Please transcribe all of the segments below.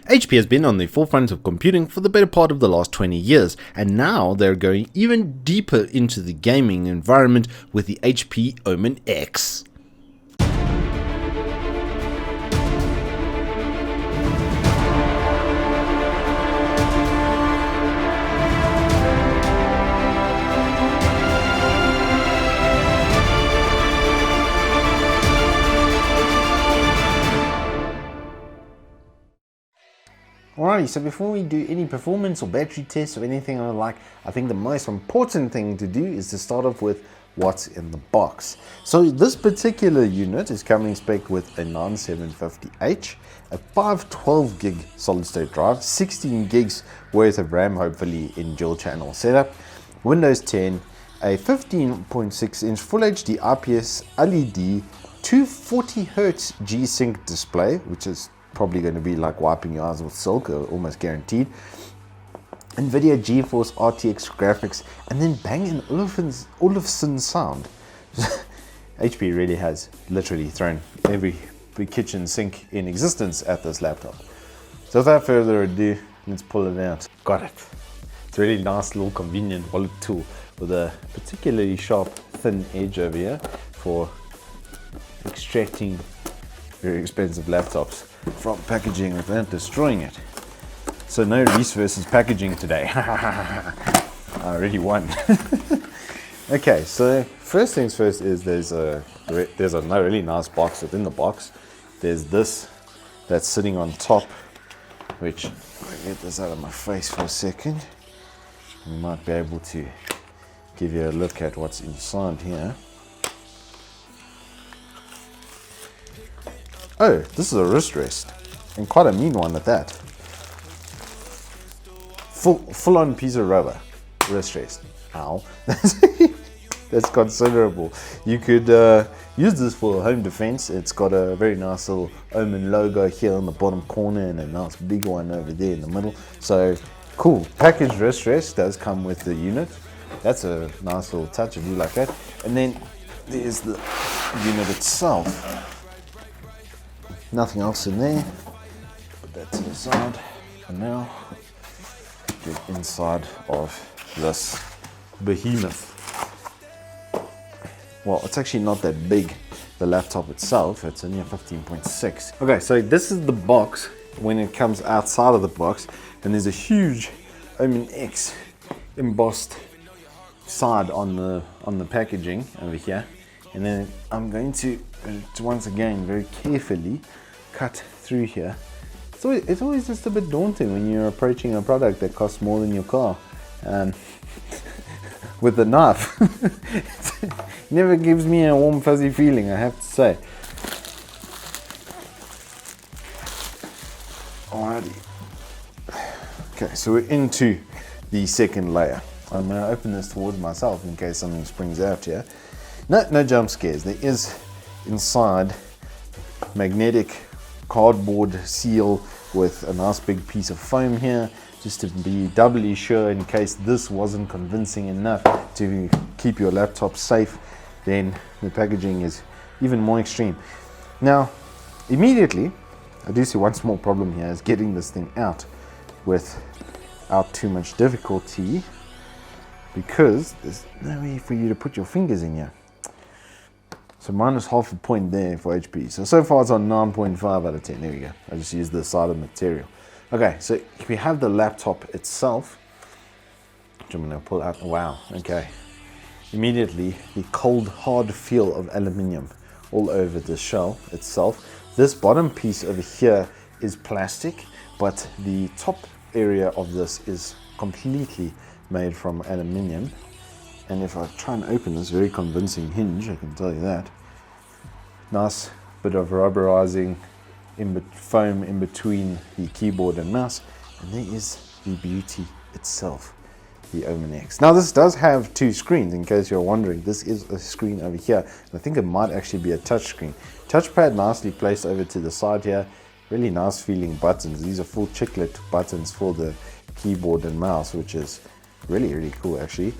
HP has been on the forefront of computing for the better part of the last 20 years, and now they're going even deeper into the gaming environment with the HP Omen X. Alrighty, so before we do any performance or battery tests or anything like, I think the most important thing to do is to start off with what's in the box. So this particular unit is coming spec with a 9750H, a 512 gig solid state drive, 16 gigs worth of RAM, hopefully in dual channel setup, Windows 10, a 15.6 inch Full HD IPS LED 240Hz G-Sync display, which is probably going to be like wiping your eyes with silk, almost guaranteed. NVIDIA GeForce RTX graphics, and then Bang & Olufsen sound. HP really has literally thrown every kitchen sink in existence at this laptop. So without further ado, let's pull it out. Got it. It's a really nice little convenient wallet tool with a particularly sharp thin edge over here for extracting very expensive laptops from packaging without destroying it. So no Reese versus packaging today. I already won. Okay, so first things first is there's a really nice box within the box. There's this that's sitting on top, which I'll get this out of my face for a second. We might be able to give you a look at what's inside here. Oh, this is a wrist rest, and quite a mean one at that. Full on piece of rubber wrist rest. Ow. That's considerable. You could use this for home defense. It's got a very nice little Omen logo here in the bottom corner and a nice big one over there in the middle. So cool. Packaged wrist rest does come with the unit. That's a nice little touch. I do like that. And then there's the unit itself. Nothing else in there. Put that to the side for now. Get inside of this behemoth. Well, it's actually not that big, the laptop itself. It's only a 15.6. Okay, so this is the box when it comes outside of the box, and there's a huge Omen X embossed side on the packaging over here. And then I'm going to once again very carefully cut through here. So it's always just a bit daunting when you're approaching a product that costs more than your car with the knife. It never gives me a warm fuzzy feeling, I have to say. Alrighty. Okay, so we're into the second layer. I'm going to open this towards myself in case something springs out here. No jump scares. There is inside magnetic cardboard seal with a nice big piece of foam here, just to be doubly sure in case this wasn't convincing enough to keep your laptop safe. Then the packaging is even more extreme. Now, immediately, I do see one small problem here is getting this thing out without too much difficulty, because there's no way for you to put your fingers in here. So minus half a point there for HP. So far it's on 9.5 out of 10. There we go. I just used this side of material. Okay, so we have the laptop itself, which I'm going to pull out. Wow, okay. Immediately, the cold, hard feel of aluminium all over the shell itself. This bottom piece over here is plastic, but the top area of this is completely made from aluminium. And if I try and open this, very convincing hinge, I can tell you that. Nice bit of rubberizing foam in between the keyboard and mouse. And there is the beauty itself, the Omen X. Now this does have two screens, in case you're wondering. This is a screen over here. And I think it might actually be a touch screen. Touchpad nicely placed over to the side here. Really nice feeling buttons. These are full chiclet buttons for the keyboard and mouse, which is really cool actually.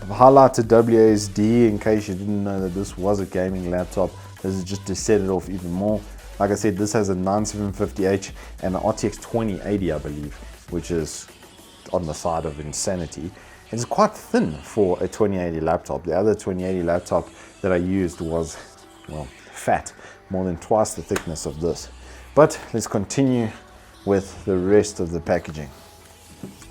Highlighted WASD in case you didn't know that this was a gaming laptop. This is just to set it off even more. Like I said, this has a 9750H and an RTX 2080, I believe, which is on the side of insanity. It's quite thin for a 2080 laptop. The other 2080 laptop that I used was, well, fat, more than twice the thickness of this. But let's continue with the rest of the packaging.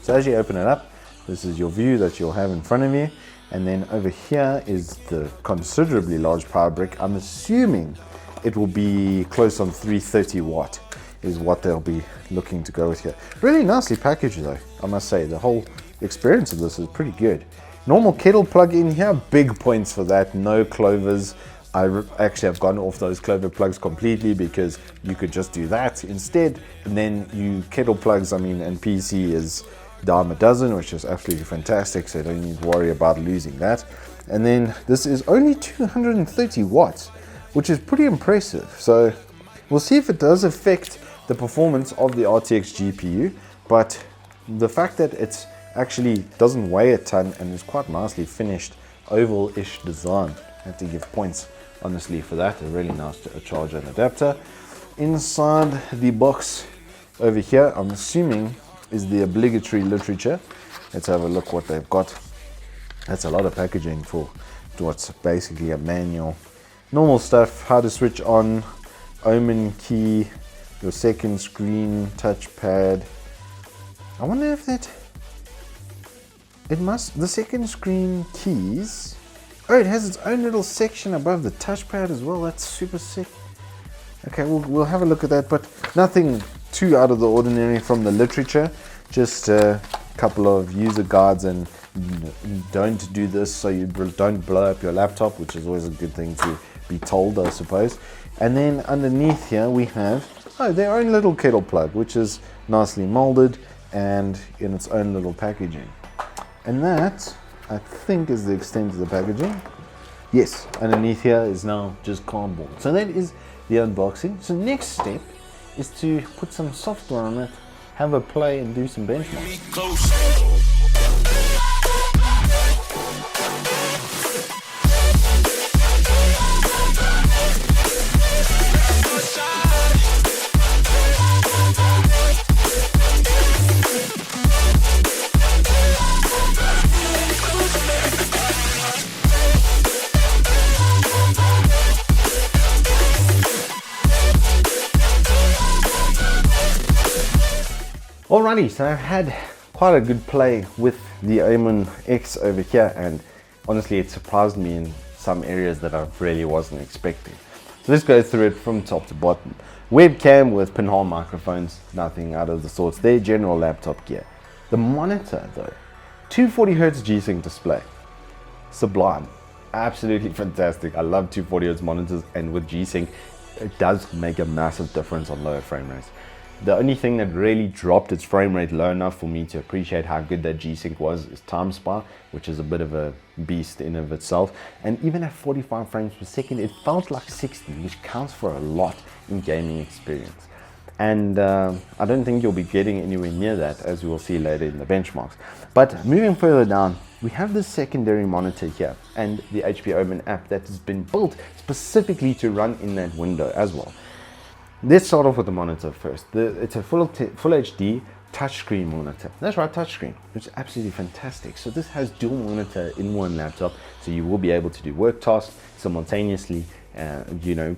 So as you open it up, this is your view that you'll have in front of you. And then over here is the considerably large power brick. I'm assuming it will be close on 330 watt is what they'll be looking to go with here. Really nicely packaged though, I must say. The whole experience of this is pretty good. Normal kettle plug in here, big points for that. No clovers. I actually have gone off those clover plugs completely because you could just do that instead. And then you kettle plugs, I mean, and PC is dime a dozen, which is absolutely fantastic, so you don't need to worry about losing that. And then this is only 230 watts, which is pretty impressive. So we'll see if it does affect the performance of the RTX GPU, but the fact that it actually doesn't weigh a ton and is quite nicely finished oval-ish design, I have to give points honestly for that. A really nice charger and adapter. Inside the box over here, I'm assuming is the obligatory literature. Let's have a look what they've got. That's a lot of packaging for what's basically a manual. Normal stuff, how to switch on, Omen key, your second screen, touchpad. I wonder if the second screen keys, oh, it has its own little section above the touchpad as well. That's super sick. Okay, we'll have a look at that, but nothing too out of the ordinary from the literature. Just a couple of user guides and don't do this so you don't blow up your laptop, which is always a good thing to be told, I suppose. And then underneath here we have their own little kettle plug, which is nicely molded and in its own little packaging. And that, I think, is the extent of the packaging. Yes, underneath here is now just cardboard. So that is the unboxing. So next step is to put some software on it, have a play and do some benchmarks. Alrighty, so I've had quite a good play with the Omen X over here, and honestly it surprised me in some areas that I really wasn't expecting. So let's go through it from top to bottom. Webcam with pinhole microphones, nothing out of the sorts. Their general laptop gear. The monitor though, 240Hz G-Sync display. Sublime, absolutely fantastic. I love 240Hz monitors, and with G-Sync it does make a massive difference on lower frame rates. The only thing that really dropped its frame rate low enough for me to appreciate how good that G-Sync was is time spy, which is a bit of a beast in of itself. And even at 45 frames per second, it felt like 60, which counts for a lot in gaming experience. And I don't think you'll be getting anywhere near that, as we will see later in the benchmarks. But moving further down, we have this secondary monitor here and the HP Omen app that has been built specifically to run in that window as well. Let's start off with the monitor first. It's a full HD touchscreen monitor. That's right, touchscreen, which is absolutely fantastic. So this has dual monitor in one laptop, so you will be able to do work tasks simultaneously,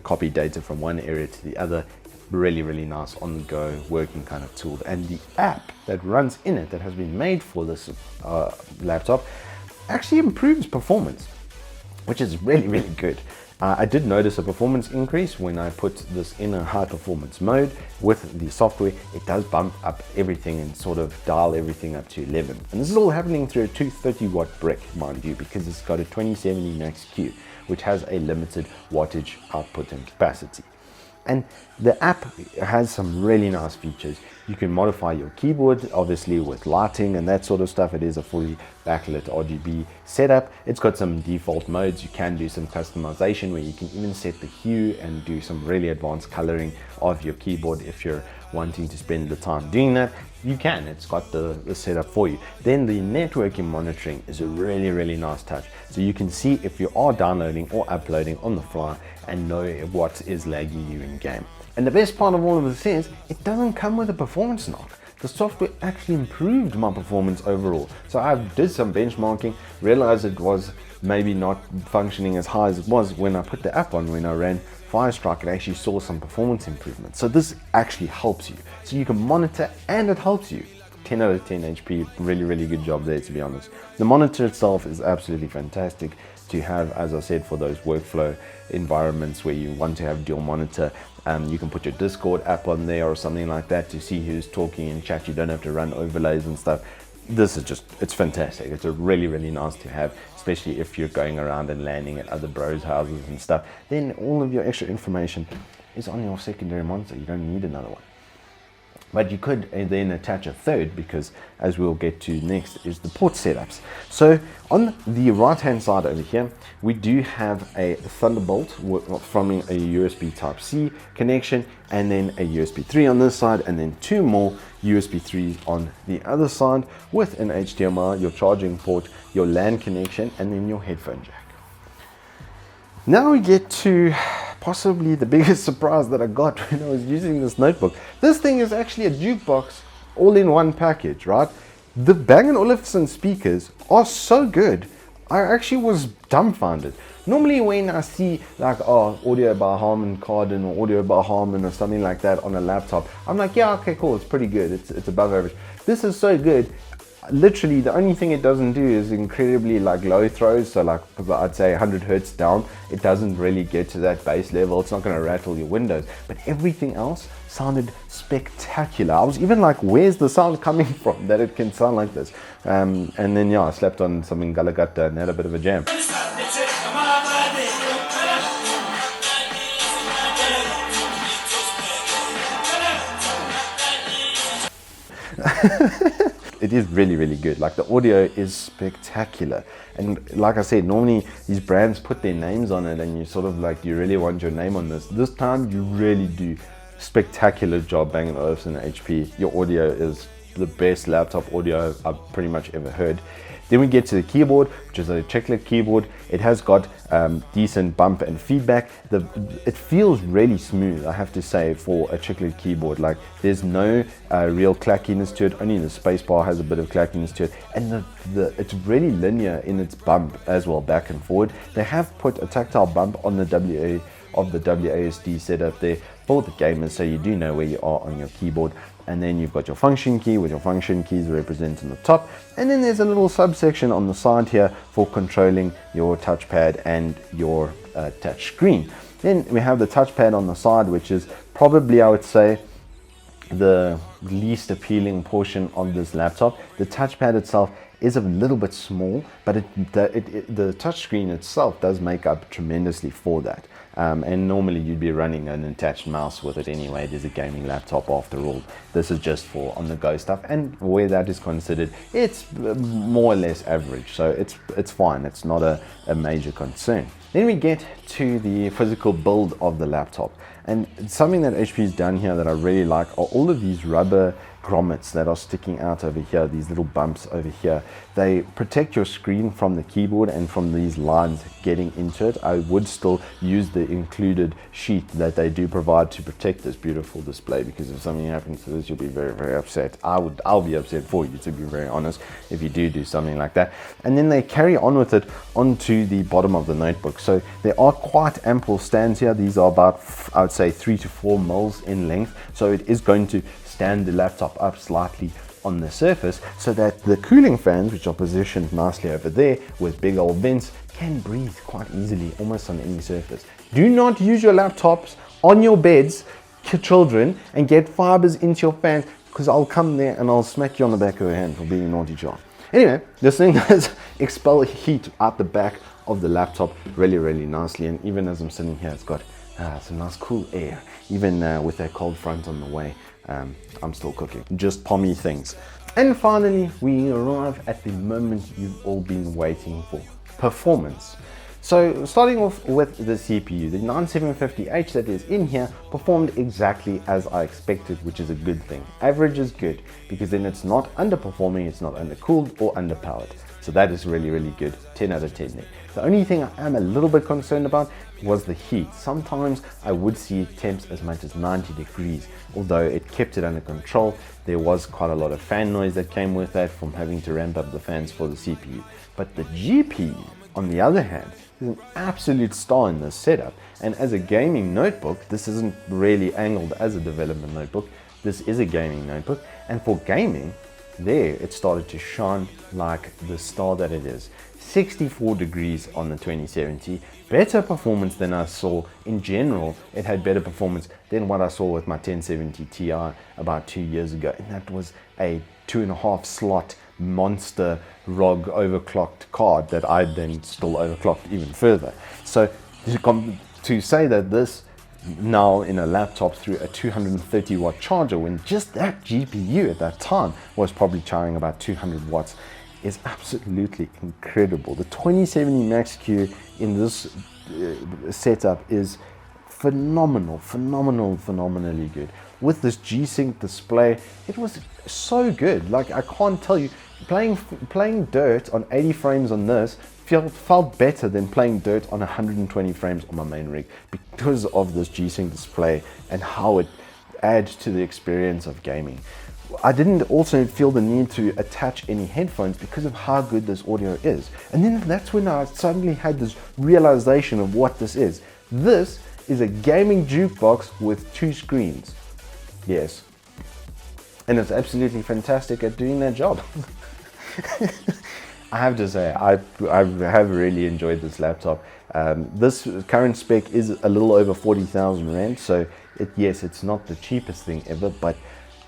copy data from one area to the other. Really, really nice on the go working kind of tool. And the app that runs in it, that has been made for this laptop, actually improves performance, which is really, really good. I did notice a performance increase when I put this in a high performance mode with the software. It does bump up everything and sort of dial everything up to 11. And this is all happening through a 230 watt brick, mind you, because it's got a 2070 Max Q, which has a limited wattage output and capacity. And the app has some really nice features. You can modify your keyboard, obviously with lighting and that sort of stuff. It is a fully backlit RGB setup. It's got some default modes. You can do some customization where you can even set the hue and do some really advanced coloring of your keyboard. If you're wanting to spend the time doing that, you can. It's got the setup for you. Then the networking monitoring is a really, really nice touch. So you can see if you are downloading or uploading on the fly and know what is lagging you in game. And the best part of all of this is, it doesn't come with a performance knock. The software actually improved my performance overall. So I did some benchmarking, realized it was maybe not functioning as high as it was when I put the app on. When I ran Firestrike, it actually saw some performance improvement. So this actually helps you. So you can monitor and it helps you. 10 out of 10 HP, really good job there, to be honest. The monitor itself is absolutely fantastic to have, as I said, for those workflow environments where you want to have dual monitor. You can put your Discord app on there or something like that to see who's talking in chat. You don't have to run overlays and stuff. This is just, it's fantastic. It's a really nice to have, especially if you're going around and landing at other bros' houses and stuff. Then all of your extra information is on your secondary monitor. You don't need another one. But you could then attach a third, because as we'll get to next is the port setups. So on the right hand side over here, we do have a Thunderbolt from a USB Type-C connection, and then a USB 3 on this side, and then two more USB 3s on the other side with an HDMI, your charging port, your LAN connection, and then your headphone jack. Now we get to possibly the biggest surprise that I got when I was using this notebook. This thing is actually a jukebox all in one package, right? The Bang & Olufsen speakers are so good. I actually was dumbfounded. Normally when I see like, oh, audio by Harman Kardon or audio by Harman or something like that on a laptop, I'm like, yeah, okay, cool, it's pretty good. It's above average. This is so good. Literally the only thing it doesn't do is incredibly like low throws, so like I'd say 100 hertz down. It doesn't really get to that bass level. It's not going to rattle your windows, but everything else sounded spectacular. I was even like, where's the sound coming from that it can sound like this? And then yeah, I slept on something Galagata and had a bit of a jam. It is really good. Like the audio is spectacular, and like I said, normally these brands put their names on it and you sort of like, you really want your name on this. This time you really do. Spectacular job, Bang & Olufsen HP. Your audio is the best laptop audio I've pretty much ever heard. Then we get to the keyboard, which is a chiclet keyboard. It has got decent bump and feedback. It feels really smooth, I have to say, for a chiclet keyboard. Like there's no real clackiness to it. Only the spacebar has a bit of clackiness to it, and it's really linear in its bump as well, back and forward. They have put a tactile bump on the WASD setup there for the gamers, so you do know where you are on your keyboard. And then you've got your function key with your function keys represented on the top, and then there's a little subsection on the side here for controlling your touchpad and your touch screen. Then we have the touchpad on the side, which is probably, I would say, the least appealing portion of this laptop. The touchpad itself is a little bit small, but the touchscreen itself does make up tremendously for that. And normally you'd be running an attached mouse with it anyway. It is a gaming laptop after all. This is just for on-the-go stuff, and where that is considered, it's more or less average, so it's fine. It's not a major concern. Then we get to the physical build of the laptop, and something that HP's done here that I really like are all of these rubber grommets that are sticking out over here, these little bumps over here. They protect your screen from the keyboard and from these lines getting into it. I would still use the included sheet that they do provide to protect this beautiful display, because if something happens to this, you'll be very upset. I'll be upset for you, to be very honest, if you do something like that. And then they carry on with it onto the bottom of the notebook. So there are quite ample stands here. These are about, I would say, 3 to 4 mils in length. So it is going to stand the laptop up slightly on the surface, so that the cooling fans, which are positioned nicely over there with big old vents, can breathe quite easily almost on any surface. Do not use your laptops on your beds, children, and get fibers into your fans, because I'll come there and I'll smack you on the back of the hand for being a naughty child. Anyway, this thing does expel heat out the back of the laptop really nicely, and even as I'm sitting here, it's got some nice cool air, even with that cold front on the way. I'm still cooking, just pommy things. And finally, we arrive at the moment you've all been waiting for: performance. So starting off with the CPU, the 9750H that is in here performed exactly as I expected, which is a good thing. Average is good because then it's not underperforming, it's not undercooled or underpowered. So that is really, really good. 10 out of 10 there. The only thing I am a little bit concerned about was the heat. Sometimes I would see temps as much as 90 degrees, although it kept it under control. There was quite a lot of fan noise that came with that from having to ramp up the fans for the CPU. But the GPU, on the other hand, is an absolute star in this setup. And as a gaming notebook, this isn't really angled as a development notebook. This is a gaming notebook. And for gaming, there it started to shine like the star that it is. 64 degrees on the 2070, better performance than I saw in general. It had better performance than what I saw with my 1070 Ti about 2 years ago, and that was a 2.5 slot monster ROG overclocked card that I then still overclocked even further. So to say that this now in a laptop through a 230 watt charger, when just that GPU at that time was probably charging about 200 watts, is absolutely incredible. The 2070 Max-Q in this setup is phenomenally good. With this G-Sync display, it was so good. Like, I can't tell you, playing Dirt on 80 frames on this felt better than playing Dirt on 120 frames on my main rig because of this G-Sync display and how it adds to the experience of gaming. I didn't also feel the need to attach any headphones because of how good this audio is. And then that's when I suddenly had this realization of what this is. This is a gaming jukebox with 2 screens. Yes. And it's absolutely fantastic at doing that job. I have to say, I have really enjoyed this laptop. This current spec is a little over 40,000 Rand, so yes, it's not the cheapest thing ever, but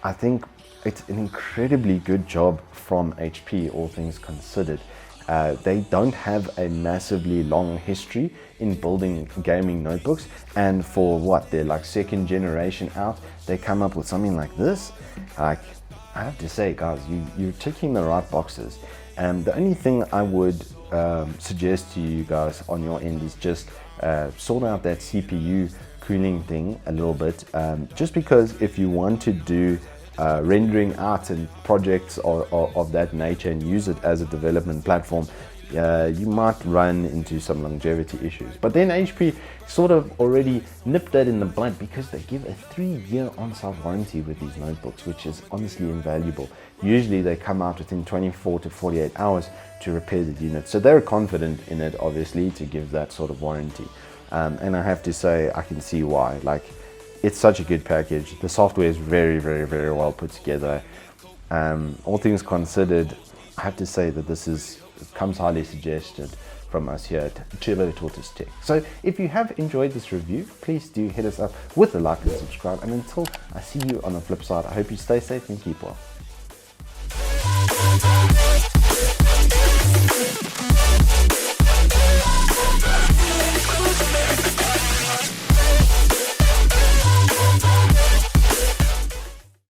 I think it's an incredibly good job from HP, all things considered. They don't have a massively long history in building gaming notebooks, and for what, they're like 2nd generation out, they come up with something like this. Like, I have to say, guys, you're ticking the right boxes. The only thing I would suggest to you guys on your end is just sort out that CPU cooling thing a little bit, just because if you want to do rendering out and projects of that nature and use it as a development platform, you might run into some longevity issues. But then HP sort of already nipped that in the bud because they give a 3-year on-site warranty with these notebooks, which is honestly invaluable. Usually they come out within 24 to 48 hours to repair the unit. So they're confident in it, obviously, to give that sort of warranty. And I have to say, I can see why. Like, it's such a good package. The software is very well put together. All things considered, I have to say that this comes highly suggested from us here at Turbo Tortoise Tech. So if you have enjoyed this review, please do hit us up with a like and subscribe. And until I see you on the flip side, I hope you stay safe and keep well.